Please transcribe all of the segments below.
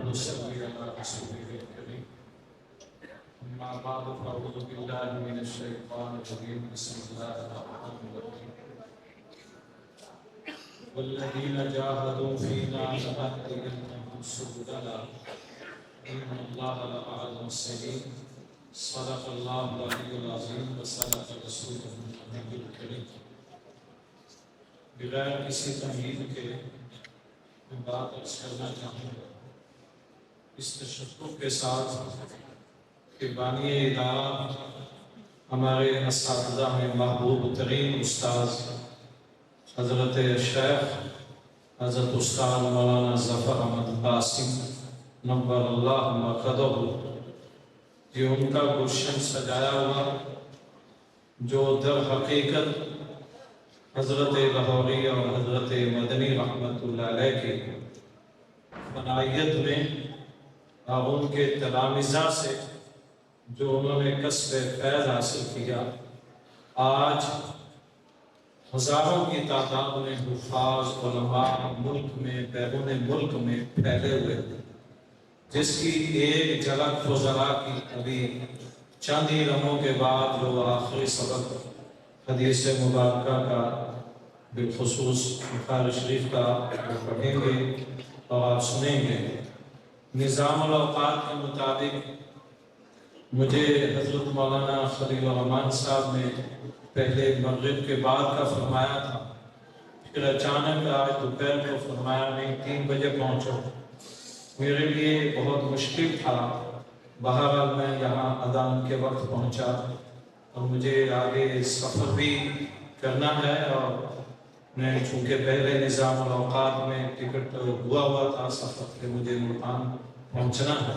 ونصلي على رسوله الكريم أما بعد فأعوذ بالله من الشيطان الرجيم بسم الله الرحمن الرحيم والذين جاهدوا فينا لنهدينهم سبلنا إن الله لمع المحسنين صدق الله العلي العظيم وصدق رسوله النبي الكريم۔ بغیر کسی تمہید کے میں بات عرض کرنا چاہوں گا اس تشکر کے ساتھ کہ بانی ادارہ ہمارے اساتذہ میں محبوب ترین استاذ حضرت شیخ حضرت استاد مولانا ظفر احمد قاسم نور اللہ مرقدہ، یہ ان کا گلشن سجایا ہوا جو در حقیقت حضرت لاہوری اور حضرت مدنی رحمۃ اللہ علیہ کی فنائیت میں اور ان کے تلامذہ سے جو انہوں نے کسب فیض حاصل کیا، آج ہزاروں کی تعداد میں حفاظ علماء ملک میں بیرون ملک میں پھیلے ہوئے، جس کی ایک جھلک فضلاء کی ابھی چند ہی لمحوں کے بعد جو آخری سبق حدیث مبارکہ کا بالخصوص بخاری شریف کا پڑھیں گے اور آپ سنیں گے۔ نظام الاوقات کے مطابق مجھے حضرت مولانا خلیل الرحمن صاحب نے پہلے مغرب کے بعد کا فرمایا تھا، پھر اچانک آج دوپہر کو فرمایا نہیں 3 بجے پہنچو۔ میرے لیے بہت مشکل تھا، بہرحال میں یہاں اذان کے وقت پہنچا اور مجھے آگے سفر بھی کرنا ہے، اور میں چونکہ پہلے نظام الاوقات میں ٹکٹ ہوا تھا سفر کے مجھے ملتان پہنچنا ہے،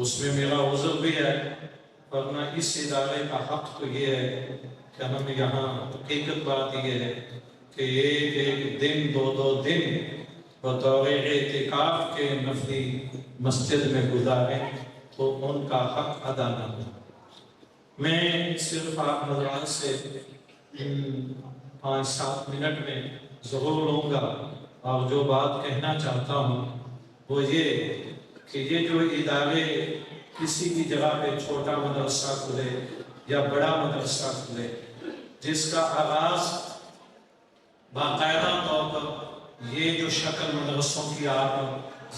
اس میں میرا عذر بھی ہے، ورنہ اس ادارے کا حق تو یہ ہے کہ ہم یہاں حقیقت بات یہ ہے کہ ایک دن 2 دن بطور اعتکاف کے نفلی مسجد میں گزاریں تو ان کا حق ادا نہ ہو۔ میں صرف آپ حضرات سے 5-7 منٹ میں ضرور لوں گا، اور جو بات کہنا چاہتا ہوں وہ یہ کہ یہ جو ادارے کسی بھی جگہ پہ چھوٹا مدرسہ کھلے یا بڑا مدرسہ کھلے، جس کا آغاز باقاعدہ طور پر یہ جو شکل مدرسوں کی آپ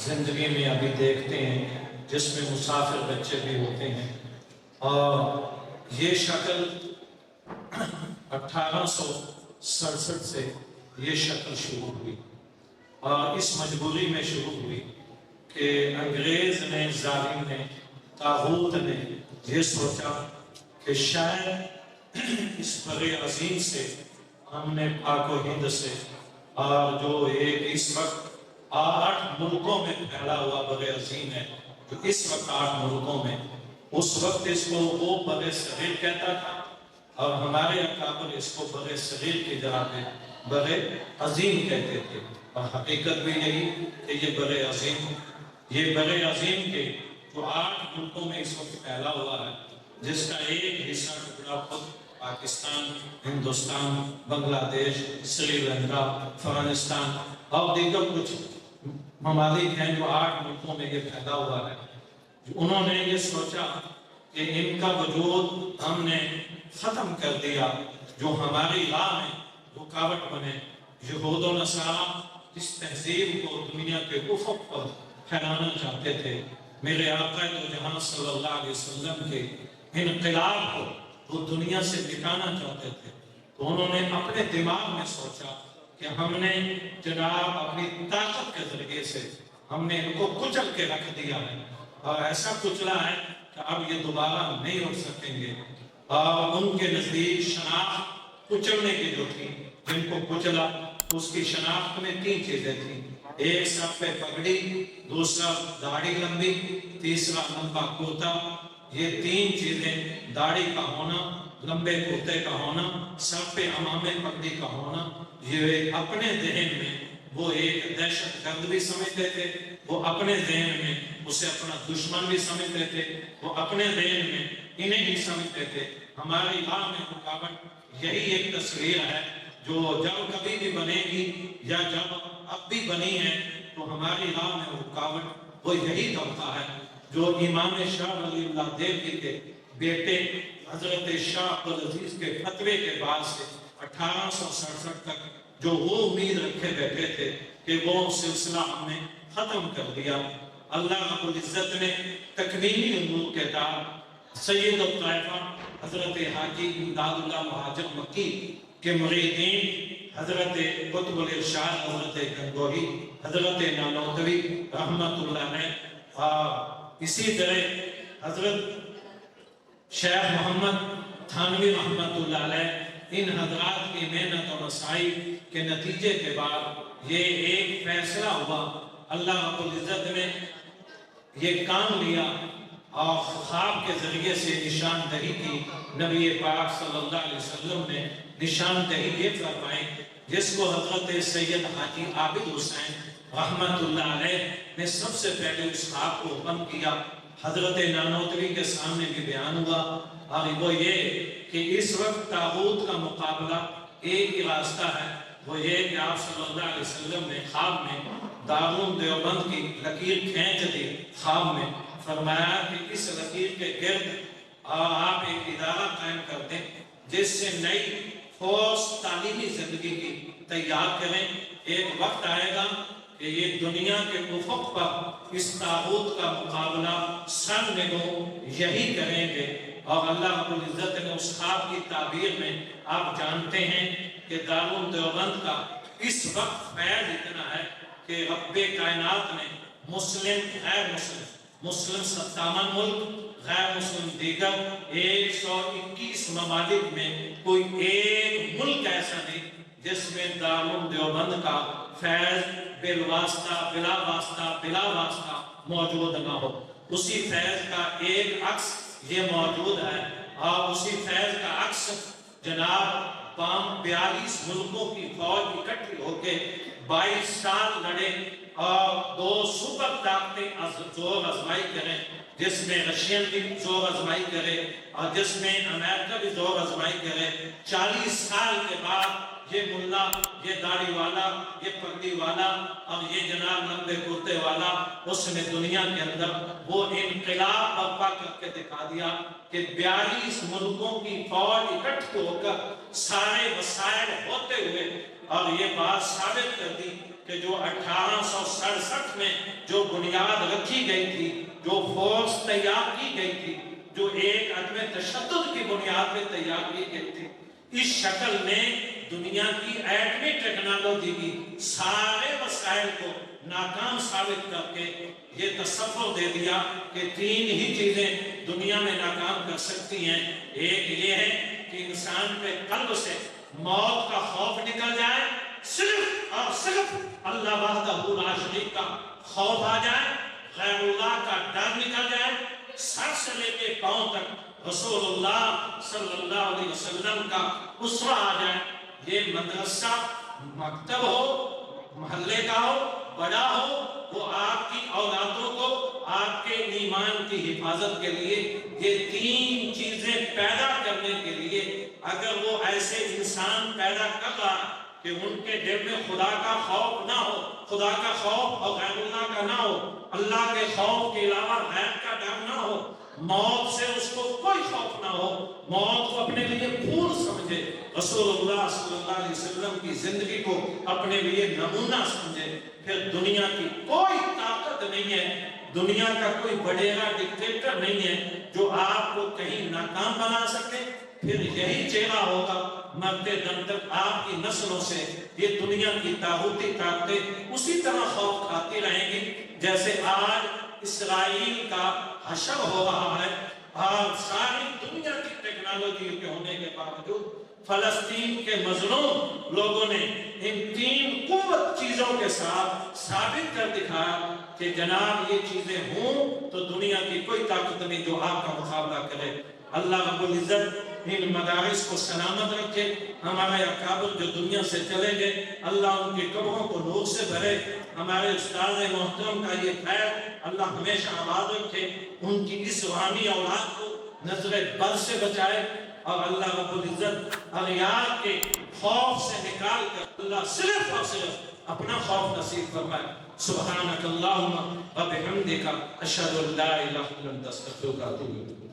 زندگی میں ابھی دیکھتے ہیں جس میں مسافر بچے بھی ہوتے ہیں، اور یہ شکل 1867 سے یہ شکل شروع ہوئی، اور اس مجبوری میں شروع ہوئی کہ انگریز نے، ظالم نے، طاغوت نے یہ سوچا کہ شاید اس بر عظیم سے ہم نے پاک و ہند سے، اور جو ایک اس وقت 8 ملکوں میں پھیلا ہوا بر عظیم ہے، جو اس وقت 8 ملکوں میں، اس وقت اس کو وہ بر صغیر کہتا تھا، اور ہمارے اکابر اس کو بر صغیر کی جگہ پہ بر عظیم کہتے تھے، اور حقیقت بھی یہی کہ یہ بر عظیم کے جو 8 ملکوں میں اس وقت پھیلا ہوا ہے، جس کا ایک حصہ ٹکڑا خود پاکستان، ہندوستان، بنگلہ دیش، سری لنکا، افغانستان اور دیگر کچھ ممالک ہیں جو 8 ملکوں میں یہ پھیلا ہوا ہے۔ انہوں نے یہ سوچا کہ ان کا وجود ہم نے ختم کر دیا، جو ہماری راہ میں رکاوٹ بنے۔ یہود و نصارہ اس تہذیب کو دنیا کے افق پر پھیلانا چاہتے تھے، میرے آقا دو جہاں صلی اللہ علیہ وسلم کے انقلاب کو وہ دنیا سے مٹانا چاہتے تھے، تو انہوں نے اپنے دماغ میں سوچا کہ ہم نے جناب اپنی طاقت کے ذریعے سے ہم نے ان کو کچل کے رکھ دیا ہے، اور ایسا کچلا ہے کہ اب یہ دوبارہ نہیں اٹھ سکیں گے۔ اور ان کے نزدیک شناخت کچلنے کی جو تھی، جن کو کچلا، اس کی شناخت میں 3 چیزیں تھیں، ایک سر پہ پگڑی، دوسرا داڑھی لمبی، تیسرا لمبا کرتا۔ یہ 3 چیزیں، داڑھی کا ہونا، لمبے کرتے کا ہونا، سر پہ امامے پگڑی کا ہونا، یہ اپنے ذہن میں وہ ایک دہشت گرد بھی سمجھتے تھے، وہ اپنے ذہن میں اسے اپنا دشمن بھی سمجھتے تھے، وہ اپنے ذہن میں انہیں بھی سمجھتے تھے۔ ہماری راہ میں رکاوٹ یہی ایک تصویر ہے جو جب کبھی بھی بنے گی یا جب اب بھی بنی ہے، تو ہماری راہ میں رکاوٹ وہ یہی طبقہ ہے جو امام شاہ ولی اللہ دہلوی کے بیٹے حضرت شاہ عبدالعزیز کے فتوے کے بعد سے 1867 تک جو وہ امید رکھے بیٹھے تھے کہ وہ سلسلہ ہم نے ختم کر دیا، اللہ رب العزت نے تکمیلی امور کے تحت سید الطائفہ حضرت حاجی امداد اللہ مہاجر مکی کے مریدین حضرت قطب الارشاد حضرت گنگوہی حضرت نانوتوی رحمت اللہ علیہ، اسی طرح حضرت شیخ محمد تھانوی رحمت اللہ علیہ، ان حضرات کی محنت اور مساعی کے نتیجے کے بعد یہ ایک فیصلہ ہوا، اللہ رب العزت نے یہ کام لیا اور خواب کے ذریعے سے نشاندہی کی۔ نبی پاک صلی اللہ علیہ وسلم نے نشاندہی یہ فرمائی جس کو حضرت سید حاجی عابد حسین رحمت اللہ علیہ نے سب سے پہلے اس خواب کو اوپن کیا، حضرت نانوتوی کے سامنے بھی بیان ہوا، اور وہ یہ کہ اس وقت طاغوت کا مقابلہ ایک ہی راستہ ہے، وہ یہ کہ آپ صلی اللہ علیہ وسلم نے خواب میں دارالعلوم دیوبند کی لکیر کھینچ دی، خواب میں فرمایا کہ اس لکیر کے گرد آپ ایک ادارہ قائم کر دیں جس سے نئی فورس تعلیمی زندگی کی تیار کریں، ایک وقت آئے گا کہ یہ دنیا کے افق پر اس طاغوت کا مقابلہ سر نگو یہی کریں گے۔ اور اللہ رب العزت نے اس خواب کی تعبیر میں آپ جانتے ہیں کہ دارالعلوم دیوبند کا اس وقت فیض اتنا ہے کہ رب کائنات نے مسلم غیر مسلم، مسلم 57 ملک، غیر مسلم دیگر 121 ممالک میں کوئی ایک ملک ایسا نہیں جس میں دارالعلوم دیوبند کا فیض بلا واسطہ موجود نہ ہو۔ اسی فیض کا ایک عکس یہ موجود ہے، اور اسی فیض کا عکس جناب 42 ملکوں کی فوج اکٹھی ہو کے 22 سال لڑے اور 2 سپر طاقتیں زور آزمائی کریں، جس میں رشین بھی زور آزمائی کرے اور جس میں امریکہ بھی زور آزمائی کرے۔ 40 سال کے بعد یہ ملا، یہ داڑھی والا، یہ پگڑی والا اور یہ جناب لمبے کرتے والا، اس نے دنیا کے اندر وہ انقلاب برپا کر کے دکھا دیا کہ 42 ملکوں کی فوج اکٹھ ہو کر سارے وسائل ہوتے ہوئے اور یہ بات ثابت کر دی کہ جو 1867 میں جو بنیاد رکھی گئی تھی، جو فورس تیار کی گئی تھی، جو ایک عدم تشدد کی بنیاد پہ تیار کی گئی تھی، اس شکل میں دنیا کی ایٹمی ٹیکنالوجی کی سارے وسائل کو ناکام ثابت کر کے یہ تصور دے دیا کہ 3 ہی چیزیں دنیا میں ناکام کر سکتی ہیں۔ ایک یہ ہے کہ انسان پہ قلب سے موت کا خوف نکل جائے، صرف اور صرف اللہ وحدہ لا شریک کا خوف آ جائے، غیر اللہ کا ڈر نکل جائے، سر سے لے کے پاؤں تک رسول اللہ صلی اللہ علیہ وسلم کا اسوہ آ جائے۔ یہ مدرسہ مکتب ہو، محلے کا ہو، بڑا ہو، وہ آپ کی اولادوں کو آپ کے ایمان کی حفاظت کے لیے یہ 3 چیزیں پیدا کرنے کے لیے اگر وہ ایسے انسان پیدا کر رہا کہ ان کے دل میں خدا کا خوف نہ ہو، خدا کا خوف اور غیر اللہ کا نہ ہو، اللہ کے خوف کے علاوہ غیر کا ڈر نہ ہو، موت سے اس کو کوئی خوف نہ ہو، موت کو اپنے لیے پھول سمجھے، رسول اللہ صلی اللہ علیہ وسلم کی زندگی کو اپنے لیے نمونہ سمجھے، پھر دنیا کی کوئی طاقت نہیں ہے، دنیا کا کوئی بڑیرا ڈکٹیٹر نہیں ہے جو آپ کو کہیں ناکام بنا سکے۔ پھر یہی چہرہ ہوگا مرتے دم تک آپ کی نسلوں سے یہ دنیا کی طاغوتی طاقتیں اسی طرح خوف کھاتی رہیں گی جیسے آج اسرائیل کا حشر ہو رہا ہے، اور ساری دنیا کی ٹیکنالوجی کے ہونے کے باوجود فلسطین کے مظلوم لوگوں نے ان 3 قوت چیزوں کے ساتھ ثابت کر دکھایا کہ جناب یہ چیزیں ہوں تو دنیا کی کوئی طاقت نہیں جو آپ کا مقابلہ کرے۔ اللہ رب العزت ان مدارس کو سلامت رکھے، ہمارے اکابر جو دنیا سے چلے گئے اللہ ان کی قبروں کو نور سے بھرے، ہمارے استاد محترم کا یہ خیر اللہ ہمیشہ آباد رکھے، ان کی اس روحانی اولاد کو نظر بد سے بچائے، اور اللہ رب العزت اغیار کے خوف سے نکال کر اللہ صرف اور صرف اپنا خوف نصیب فرمائے. سبحانک اللہم و بحمدک اشہد ان لا الہ الا انت استغفرک و اتوب الیک.